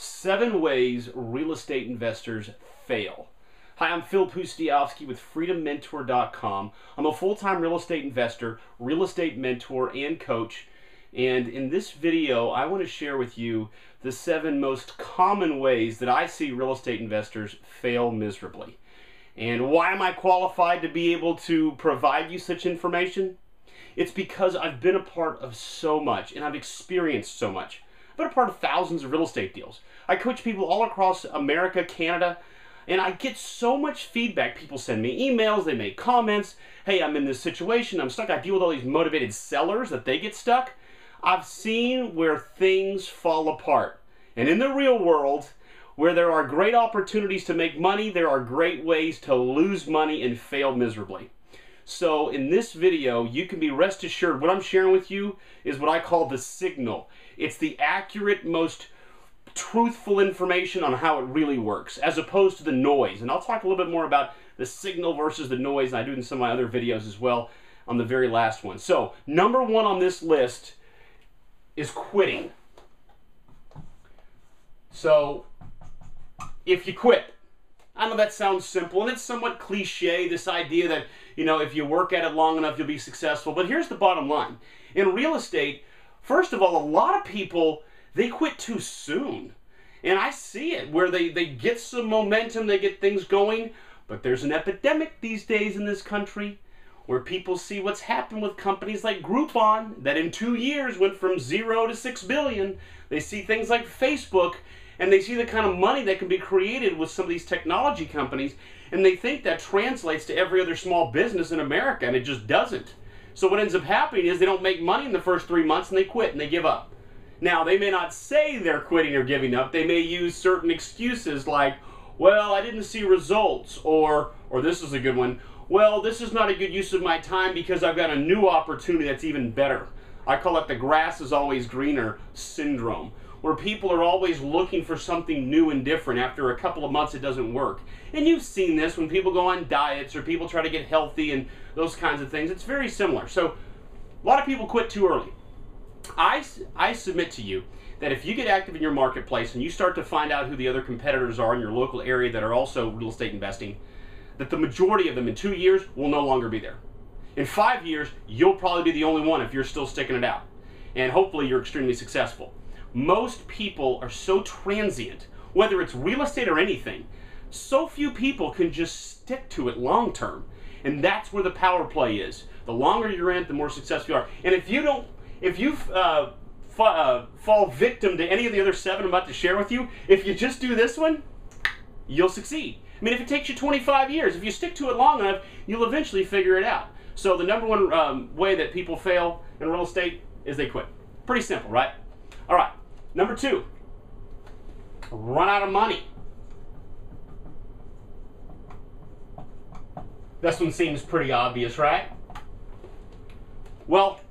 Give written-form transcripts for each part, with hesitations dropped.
7 ways real estate investors fail. Hi, I'm Phil Pustiowski with freedommentor.com. I'm a full-time real estate investor, real estate mentor, and coach. And in this video, I want to share with you the 7 most common ways that I see real estate investors fail miserably. And why am I qualified to be able to provide you such information? It's because I've been a part of so much and I've experienced so much. I've been a part of thousands of real estate deals. I coach people all across America, Canada, and I get so much feedback. People send me emails, they make comments. Hey, I'm in this situation, I'm stuck. I deal with all these motivated sellers that they get stuck. I've seen where things fall apart. And in the real world, where there are great opportunities to make money, there are great ways to lose money and fail miserably. So in this video, you can be rest assured what I'm sharing with you is what I call the signal. It's the accurate, most truthful information on how it really works, as opposed to the noise. And I'll talk a little bit more about the signal versus the noise, and I do it in some of my other videos as well on the very last one. So, number 1 on this list is quitting. So, if you quit, I know that sounds simple, and it's somewhat cliche, this idea that, you know, if you work at it long enough, you'll be successful. But here's the bottom line. In real estate, first of all, a lot of people, they quit too soon. And I see it, where they get some momentum, they get things going, but there's an epidemic these days in this country where people see what's happened with companies like Groupon that in 2 years went from 0 to 6 billion. They see things like Facebook, and they see the kind of money that can be created with some of these technology companies, and they think that translates to every other small business in America, and it just doesn't. So what ends up happening is they don't make money in the first 3 months, and they quit, and they give up. Now, they may not say they're quitting or giving up. They may use certain excuses like, well, I didn't see results, or this is a good one, well, this is not a good use of my time because I've got a new opportunity that's even better. I call it the grass is always greener syndrome, where people are always looking for something new and different. After a couple of months, it doesn't work. And you've seen this when people go on diets or people try to get healthy and those kinds of things. It's very similar. So a lot of people quit too early. I submit to you that if you get active in your marketplace and you start to find out who the other competitors are in your local area that are also real estate investing, that the majority of them in 2 years will no longer be there. In 5 years, you'll probably be the only one if you're still sticking it out. And hopefully you're extremely successful. Most people are so transient, whether it's real estate or anything. So few people can just stick to it long term. And that's where the power play is. The longer you're in it, the more successful you are. And if you fall victim to any of the other 7 I'm about to share with you, if you just do this one, you'll succeed. I mean, if it takes you 25 years, if you stick to it long enough, you'll eventually figure it out. So the number 1 way that people fail in real estate is they quit. Pretty simple, right? All right. Number 2, run out of money. This one seems pretty obvious, right? Well,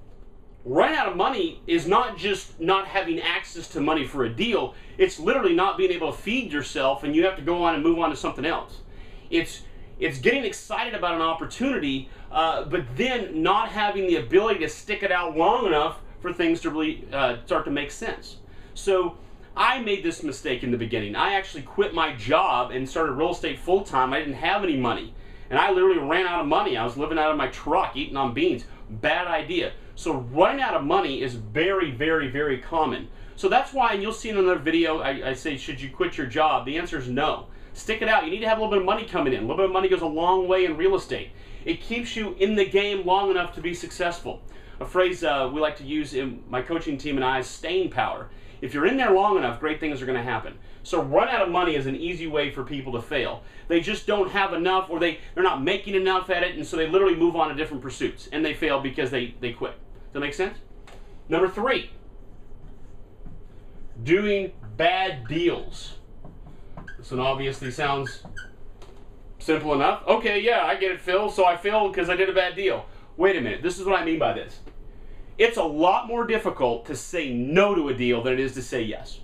running out of money is not just not having access to money for a deal. It's literally not being able to feed yourself and you have to go on and move on to something else. It's getting excited about an opportunity, but then not having the ability to stick it out long enough for things to really start to make sense. So I made this mistake in the beginning. I actually quit my job and started real estate full-time. I didn't have any money. And I literally ran out of money. I was living out of my truck, eating on beans. Bad idea. So running out of money is very, very, very common. So that's why, and you'll see in another video, I say, should you quit your job? The answer is no. Stick it out. You need to have a little bit of money coming in. A little bit of money goes a long way in real estate. It keeps you in the game long enough to be successful. A phrase we like to use in my coaching team and I is staying power. If you're in there long enough, great things are going to happen. So run out of money is an easy way for people to fail. They just don't have enough, or they're not making enough at it, and so they literally move on to different pursuits, and they fail because they quit. Does that make sense? Number 3, doing bad deals. This one obviously sounds simple enough. Okay, yeah, I get it, Phil. So I failed because I did a bad deal. Wait a minute. This is what I mean by this. It's a lot more difficult to say no to a deal than it is to say yes.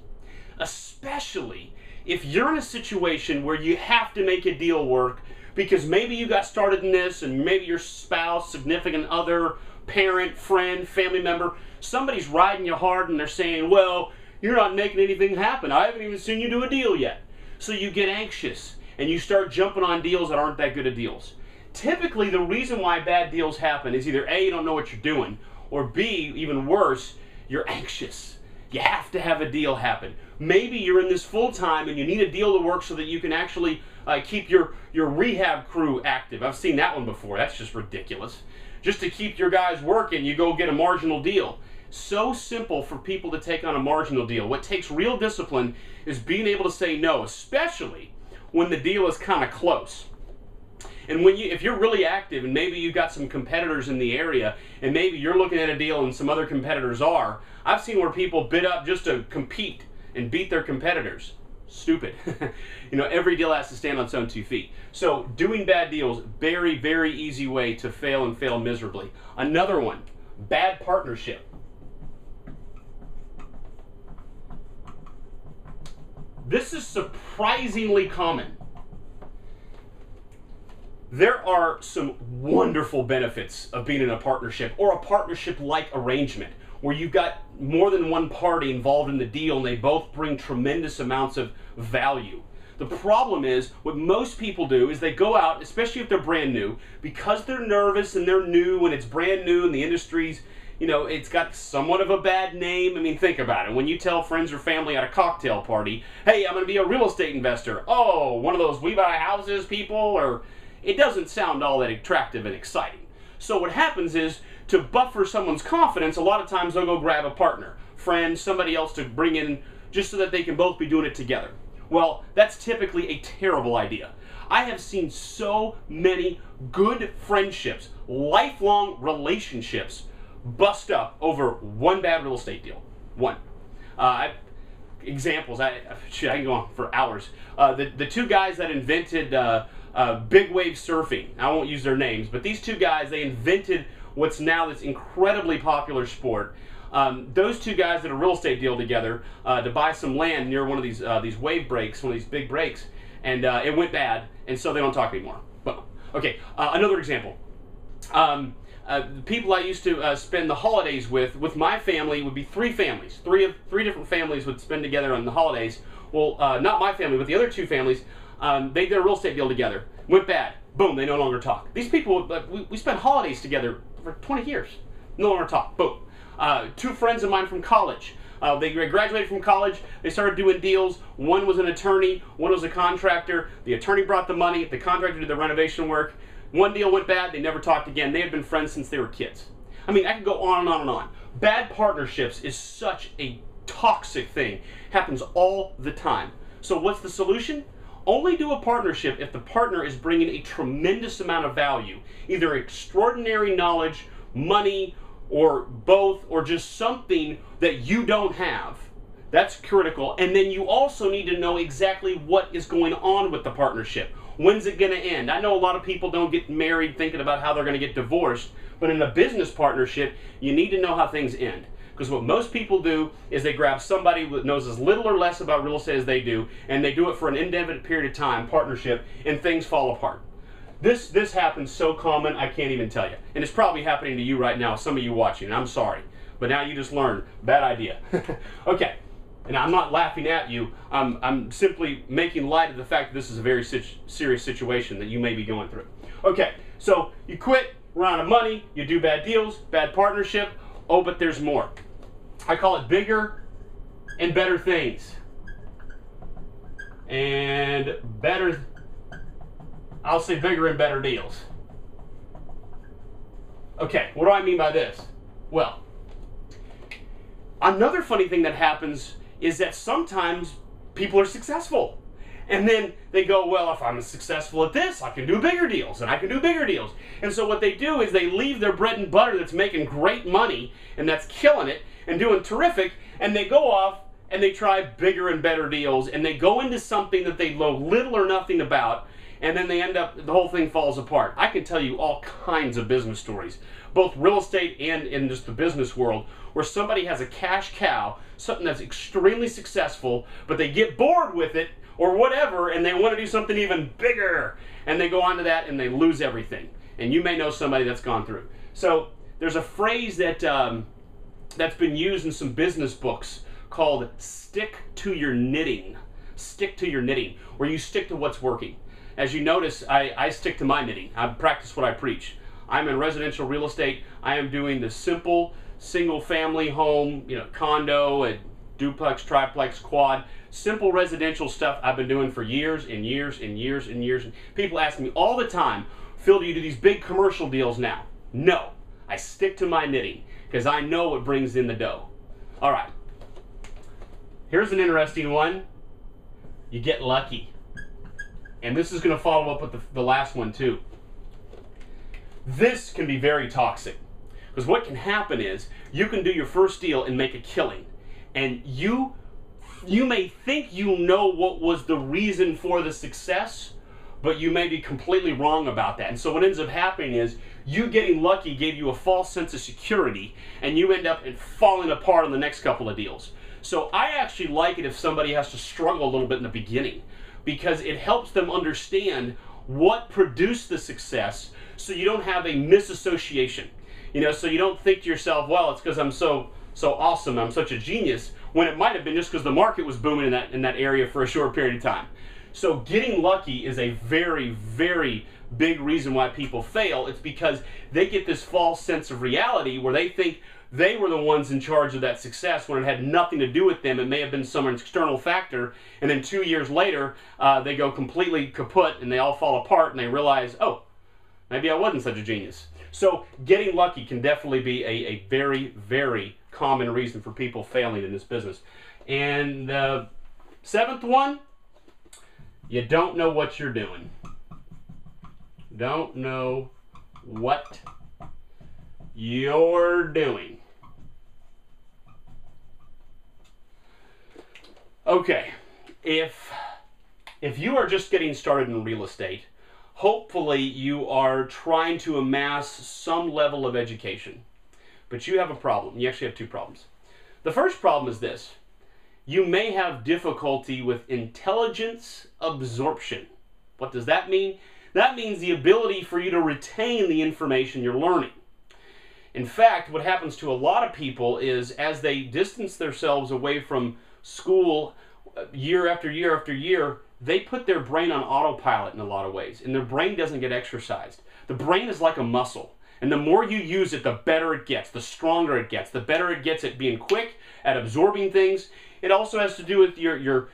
Especially if you're in a situation where you have to make a deal work because maybe you got started in this and maybe your spouse, significant other, parent, friend, family member, somebody's riding you hard and they're saying, well, You're not making anything happen. I haven't even seen you do a deal yet. So you get anxious and you start jumping on deals that aren't that good of deals. Typically, the reason why bad deals happen is either A, you don't know what you're doing, or B, even worse, you're anxious. You have to have a deal happen. Maybe you're in this full time and you need a deal to work so that you can actually keep your rehab crew active. I've seen that one before. That's just ridiculous. Just to keep your guys working, you go get a marginal deal. So simple for people to take on a marginal deal. What takes real discipline is being able to say no, especially when the deal is kind of close. And if you're really active and maybe you've got some competitors in the area and maybe you're looking at a deal and some other competitors are, I've seen where people bid up just to compete and beat their competitors. Stupid. Every deal has to stand on its own 2 feet. So doing bad deals, very, very easy way to fail and fail miserably. Another one, bad partnership. This is surprisingly common. There are some wonderful benefits of being in a partnership or a partnership-like arrangement where you've got more than one party involved in the deal and they both bring tremendous amounts of value. The problem is, what most people do is they go out, especially if they're brand new, because they're nervous and they're new and it's brand new and the industry's, it's got somewhat of a bad name. I mean, think about it. When you tell friends or family at a cocktail party, hey, I'm going to be a real estate investor. Oh, one of those we buy houses people, or it doesn't sound all that attractive and exciting. So what happens is, to buffer someone's confidence, a lot of times they'll go grab a partner, friend, somebody else to bring in just so that they can both be doing it together. Well, that's typically a terrible idea. I have seen so many good friendships, lifelong relationships, bust up over one bad real estate deal. One. Examples, I can go on for hours. The 2 guys that invented big wave surfing, I won't use their names, but these 2 guys, they invented what's now this incredibly popular sport. Those 2 guys did a real estate deal together to buy some land near one of these wave breaks, one of these big breaks, and it went bad, and so they don't talk anymore. But okay, another example. The people I used to spend the holidays with my family would be 3 families. Three different families would spend together on the holidays. Well, not my family, but the other 2 families, they did a real estate deal together. Went bad. Boom, they no longer talk. These people, we spent holidays together for 20 years. No longer talk. Boom. 2 friends of mine from college. They graduated from college. They started doing deals. One was an attorney. One was a contractor. The attorney brought the money. The contractor did the renovation work. One deal went bad. They never talked again. They had been friends since they were kids. I mean, I could go on and on and on. Bad partnerships is such a toxic thing. Happens all the time. So what's the solution? Only do a partnership if the partner is bringing a tremendous amount of value, either extraordinary knowledge, money, or both, or just something that you don't have. That's critical. And then you also need to know exactly what is going on with the partnership. When's it going to end? I know a lot of people don't get married thinking about how they're going to get divorced, but in a business partnership, you need to know how things end. Because what most people do is they grab somebody that knows as little or less about real estate as they do, and they do it for an indefinite period of time, partnership, and things fall apart. This happens so common, I can't even tell you. And it's probably happening to you right now, some of you watching, and I'm sorry. But now you just learned, bad idea. Okay, and I'm not laughing at you. I'm simply making light of the fact that this is a very serious situation that you may be going through. Okay, so you quit, run out of money, you do bad deals, bad partnership. Oh, but there's more. I call it bigger and better things. And better, I'll say bigger and better deals. Okay, what do I mean by this? Well, another funny thing that happens is that sometimes people are successful. And then they go, well, if I'm successful at this, I can do bigger deals, and I can do bigger deals. And so what they do is they leave their bread and butter that's making great money, and that's killing it, and doing terrific, and they go off and they try bigger and better deals, and they go into something that they know little or nothing about, and then they end up, the whole thing falls apart. I can tell you all kinds of business stories, both real estate and in just the business world, where somebody has a cash cow, something that's extremely successful, but they get bored with it, or whatever, and they want to do something even bigger, and they go on to that and they lose everything. And you may know somebody that's gone through. So there's a phrase that that's been used in some business books called stick to your knitting. Stick to your knitting, where you stick to what's working. As you notice, I stick to my knitting. I practice what I preach. I'm in residential real estate. I am doing the simple single-family home, condo, a duplex, triplex, quad, simple residential stuff I've been doing for years and years and years and years. And people ask me all the time, Phil, do you do these big commercial deals now? No, I stick to my knitting because I know what brings in the dough. All right, here's an interesting one. You get lucky. And this is going to follow up with the last one too. This can be very toxic. Because what can happen is you can do your first deal and make a killing. And you may think you know what was the reason for the success, but you may be completely wrong about that. And so what ends up happening is you getting lucky gave you a false sense of security, and you end up falling apart on the next couple of deals. So I actually like it if somebody has to struggle a little bit in the beginning, because it helps them understand what produced the success, so you don't have a misassociation. So you don't think to yourself, well, it's because I'm so awesome, I'm such a genius, when it might have been just because the market was booming in that area for a short period of time. So getting lucky is a very, very big reason why people fail. It's because they get this false sense of reality where they think they were the ones in charge of that success when it had nothing to do with them. It may have been some external factor, and then 2 years later, they go completely kaput and they all fall apart and they realize, oh, maybe I wasn't such a genius. So getting lucky can definitely be a very, very common reason for people failing in this business. And the seventh one, you don't know what you're doing. Don't know what you're doing. Okay, if you are just getting started in real estate, hopefully you are trying to amass some level of education. But you have a problem. You actually have two problems. The first problem is this. You may have difficulty with intelligence absorption. What does that mean? That means the ability for you to retain the information you're learning. In fact, what happens to a lot of people is as they distance themselves away from school year after year after year, they put their brain on autopilot in a lot of ways, and their brain doesn't get exercised. The brain is like a muscle, and the more you use it, the better it gets, the stronger it gets, the better it gets at being quick, at absorbing things. It also has to do with your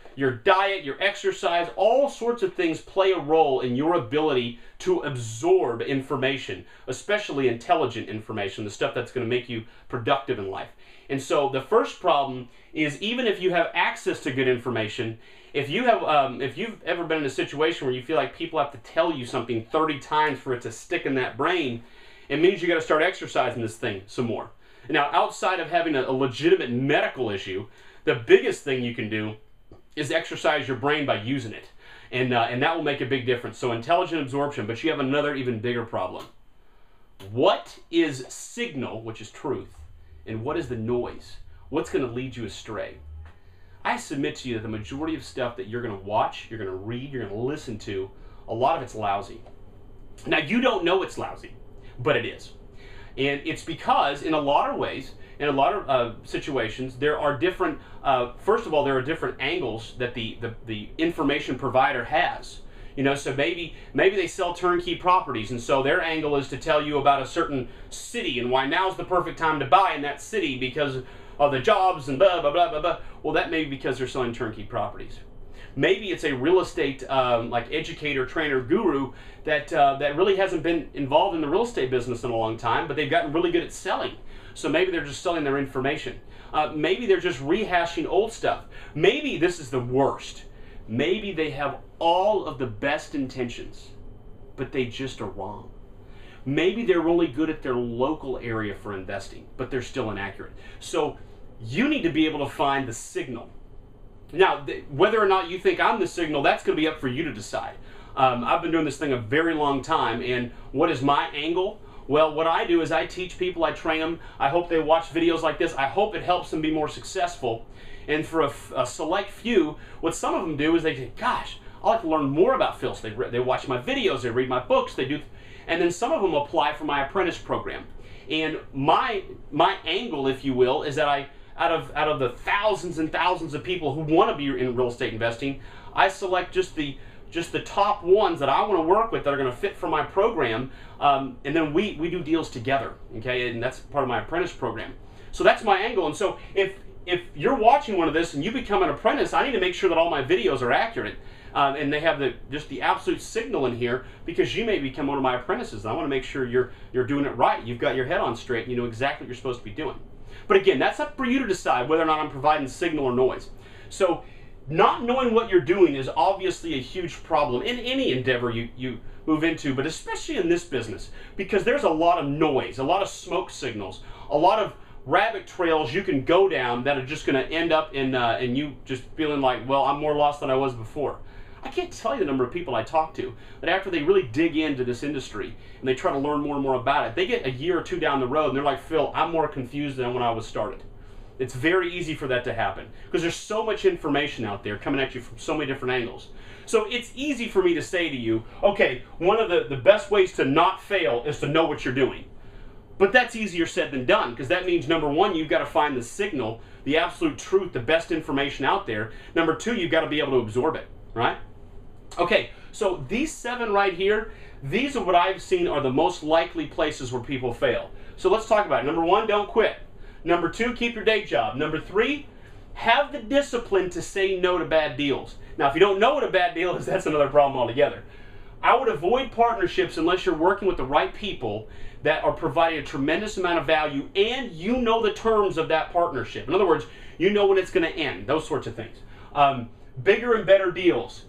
diet, your exercise. All sorts of things play a role in your ability to absorb information, especially intelligent information, the stuff that's going to make you productive in life. And so the first problem is, even if you have access to good information, if you've ever been in a situation where you feel like people have to tell you something 30 times for it to stick in that brain, it means you got to start exercising this thing some more. Now, outside of having a legitimate medical issue, the biggest thing you can do is exercise your brain by using it. And that will make a big difference. So intelligent absorption, but you have another even bigger problem. What is signal, which is truth, and what is the noise? What's going to lead you astray? I submit to you that the majority of stuff that you're going to watch, you're going to read, you're going to listen to, a lot of it's lousy. Now, you don't know it's lousy, but it is. And it's because, in a lot of ways, in a lot of situations, there are different, first of all, there are different angles that the information provider has. So maybe they sell turnkey properties, and so their angle is to tell you about a certain city and why now's the perfect time to buy in that city because of the jobs and blah, blah, blah, blah, blah. Well, that may be because they're selling turnkey properties. Maybe it's a real estate like educator, trainer, guru that really hasn't been involved in the real estate business in a long time, but they've gotten really good at selling. So maybe they're just selling their information. Maybe they're just rehashing old stuff. Maybe this is the worst. Maybe they have all of the best intentions, but they just are wrong. Maybe they're really good at their local area for investing, but they're still inaccurate. So you need to be able to find the signal. Now, whether or not you think I'm the signal, that's going to be up for you to decide. I've been doing this thing a very long time, and what is my angle? Well, what I do is I teach people, I train them. I hope they watch videos like this. I hope it helps them be more successful. And for a select few, what some of them do is they say, gosh, I'd like to learn more about Phil. So they watch my videos, they read my books, they do, and then some of them apply for my apprentice program. And my angle, if you will, is that out of the thousands and thousands of people who want to be in real estate investing, I select just the top ones that I want to work with that are going to fit for my program, and then we do deals together, okay? And that's part of my apprentice program. So that's my angle. And so if you're watching one of this and you become an apprentice, I need to make sure that all my videos are accurate, and they have just the absolute signal in here, because you may become one of my apprentices. And I want to make sure you're doing it right. You've got your head on straight, and you know exactly what you're supposed to be doing. But again, that's up for you to decide whether or not I'm providing signal or noise. So not knowing what you're doing is obviously a huge problem in any endeavor you move into, but especially in this business, because there's a lot of noise, a lot of smoke signals, a lot of rabbit trails you can go down that are just going to end up in you just feeling like, well, I'm more lost than I was before. I can't tell you the number of people I talk to that after they really dig into this industry and they try to learn more and more about it, they get a year or two down the road and they're like, Phil, I'm more confused than when I was started. It's very easy for that to happen because there's so much information out there coming at you from so many different angles. So it's easy for me to say to you, okay, one of the best ways to not fail is to know what you're doing. But that's easier said than done, because that means, number one, you've got to find the signal, the absolute truth, the best information out there. Number two, you've got to be able to absorb it, right? Okay, so these 7 right here, these are what I've seen are the most likely places where people fail. So let's talk about it. Number 1, don't quit. Number 2, keep your day job. Number 3, have the discipline to say no to bad deals. Now, if you don't know what a bad deal is, that's another problem altogether. I would avoid partnerships unless you're working with the right people that are providing a tremendous amount of value and you know the terms of that partnership. In other words, you know when it's going to end, those sorts of things. Bigger and better deals.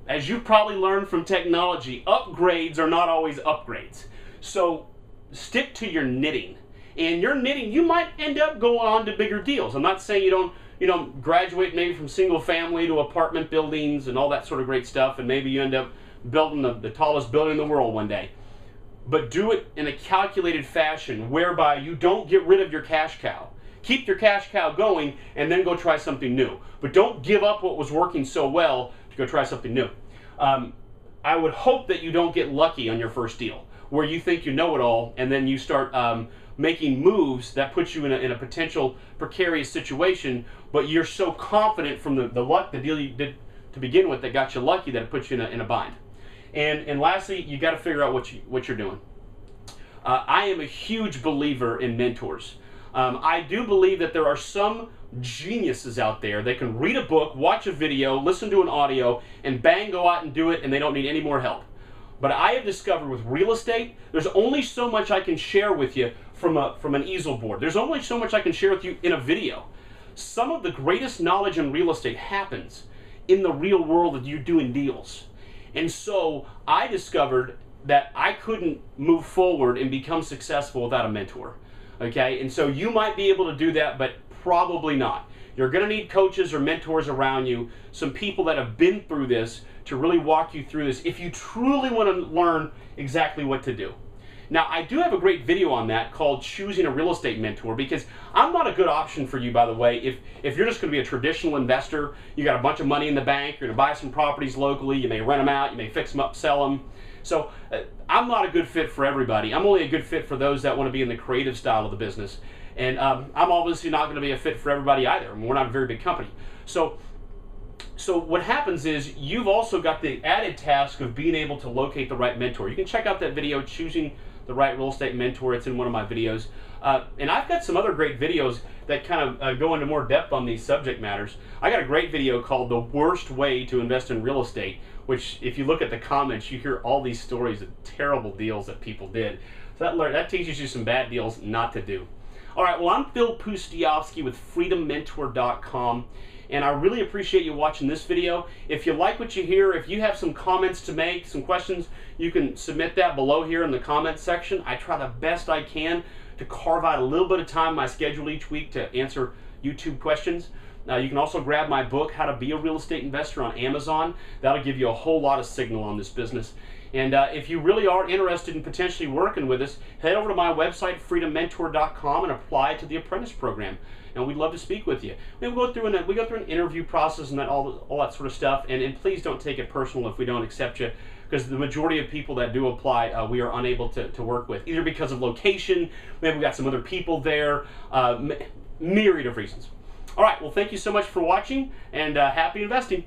As you've probably learned from technology, upgrades are not always upgrades. So stick to your knitting. And your knitting, you might end up going on to bigger deals. I'm not saying you don't graduate maybe from single family to apartment buildings and all that sort of great stuff, and maybe you end up building the tallest building in the world one day. But do it in a calculated fashion whereby you don't get rid of your cash cow. Keep your cash cow going and then go try something new. But don't give up what was working so well to go try something new. I would hope that you don't get lucky on your first deal where you think you know it all and then you start making moves that put you in a potential precarious situation, but you're so confident from the deal you did to begin with that got you lucky that it puts you in a bind. And lastly, you got to figure out what you're doing. I am a huge believer in mentors. I do believe that there are some geniuses out there that can read a book, watch a video, listen to an audio, and bang, go out and do it, and they don't need any more help. But I have discovered with real estate, there's only so much I can share with you from an easel board. There's only so much I can share with you in a video. Some of the greatest knowledge in real estate happens in the real world that you're doing deals. And so I discovered that I couldn't move forward and become successful without a mentor. Okay, and so you might be able to do that, but probably not. You're going to need coaches or mentors around you, some people that have been through this to really walk you through this if you truly want to learn exactly what to do. Now, I do have a great video on that called Choosing a Real Estate Mentor, because I'm not a good option for you, by the way, if you're just going to be a traditional investor, you got a bunch of money in the bank, you're going to buy some properties locally, you may rent them out, you may fix them up, sell them. So I'm not a good fit for everybody. I'm only a good fit for those that want to be in the creative style of the business. And I'm obviously not going to be a fit for everybody either. I mean, we're not a very big company. So what happens is you've also got the added task of being able to locate the right mentor. You can check out that video, Choosing the Right Real Estate Mentor. It's in one of my videos. And I've got some other great videos that kind of go into more depth on these subject matters. I got a great video called The Worst Way to Invest in Real Estate, which if you look at the comments, you hear all these stories of terrible deals that people did. So that teaches you some bad deals not to do. All right, well, I'm Phil Pustiowski with freedommentor.com, and I really appreciate you watching this video. If you like what you hear, if you have some comments to make, some questions, you can submit that below here in the comments section. I try the best I can to carve out a little bit of time in my schedule each week to answer YouTube questions. You can also grab my book, How to Be a Real Estate Investor, on Amazon. That'll give you a whole lot of signal on this business. And if you really are interested in potentially working with us, head over to my website, freedommentor.com, and apply to the apprentice program. And we'd love to speak with you. We go through an interview process and all that sort of stuff. And please don't take it personal if we don't accept you, because the majority of people that do apply, we are unable to work with, either because of location, maybe we've got some other people there. myriad of reasons. All right, well, thank you so much for watching, and happy investing.